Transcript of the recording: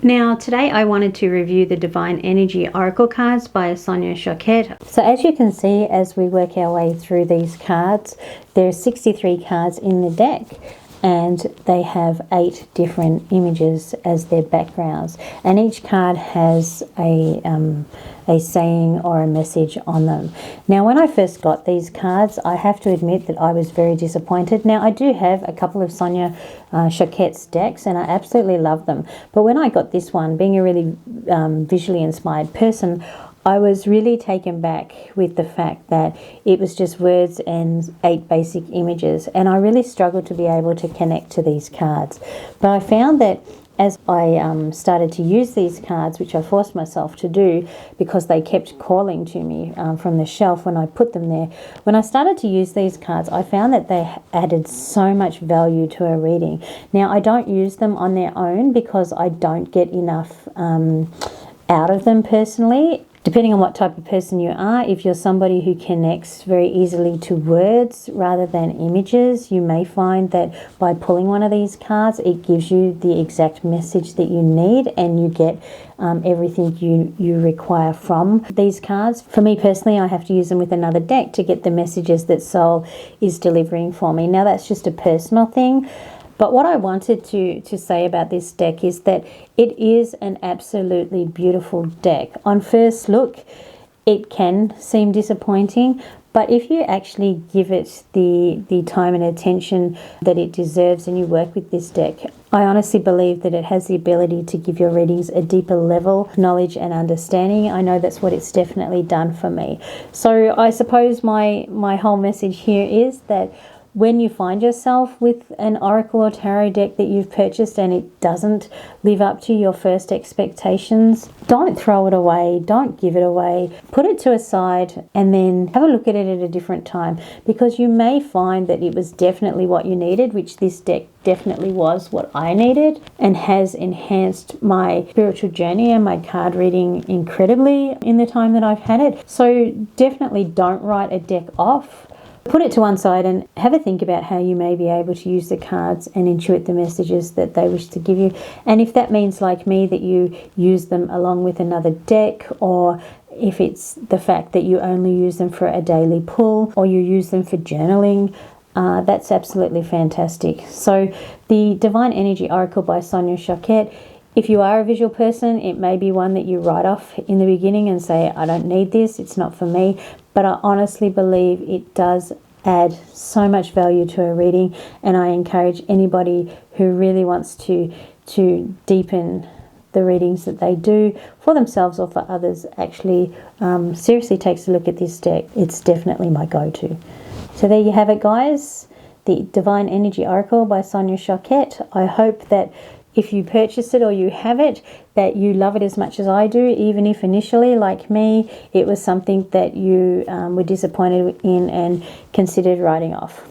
Now today I wanted to review the Divine Energy Oracle cards by Sonia Choquette. So as you can see, as we work our way through these cards, there are 63 cards in the deck, and they have 8 different images as their backgrounds, and each card has a saying or a message on them. Now when I first got these cards, I have to admit that I was very disappointed. Now I do have a couple of Sonia Choquette's decks and I absolutely love them, but when I got this one, being a really visually inspired person, I was really taken back with the fact that it was just words and 8 basic images, and I really struggled to be able to connect to these cards. But I found that as I started to use these cards, which I forced myself to do because they kept calling to me from the shelf when I put them there, when I started to use these cards, I found that they added so much value to a reading. Now, I don't use them on their own because I don't get enough out of them personally. Depending on what type of person you are, if you're somebody who connects very easily to words rather than images, you may find that by pulling one of these cards, it gives you the exact message that you need, and you get everything you require from these cards. For me personally, I have to use them with another deck to get the messages that Soul is delivering for me. Now that's just a personal thing. But what I wanted to say about this deck is that it is an absolutely beautiful deck. On first look, it can seem disappointing, but if you actually give it the time and attention that it deserves and you work with this deck, I honestly believe that it has the ability to give your readings a deeper level of knowledge and understanding. I know that's what it's definitely done for me. So I suppose my whole message here is that when you find yourself with an oracle or tarot deck that you've purchased and it doesn't live up to your first expectations, don't throw it away, don't give it away. Put it to a side and then have a look at it at a different time, because you may find that it was definitely what you needed, which this deck definitely was what I needed, and has enhanced my spiritual journey and my card reading incredibly in the time that I've had it. So definitely don't write a deck off. Put it to one side and have a think about how you may be able to use the cards and intuit the messages that they wish to give you. And if that means, like me, that you use them along with another deck, or if it's the fact that you only use them for a daily pull, or you use them for journaling, that's absolutely fantastic. So the Divine Energy Oracle by Sonia Choquette, if you are a visual person, it may be one that you write off in the beginning and say, I don't need this, it's not for me. But I honestly believe it does add so much value to a reading, and I encourage anybody who really wants to deepen the readings that they do for themselves or for others, actually seriously takes a look at this deck. It's definitely my go-to. So there you have it, guys. The Divine Energy Oracle by Sonia Choquette. I hope that if you purchase it or you have it, that you love it as much as I do, even if initially, like me, it was something that you were disappointed in and considered writing off.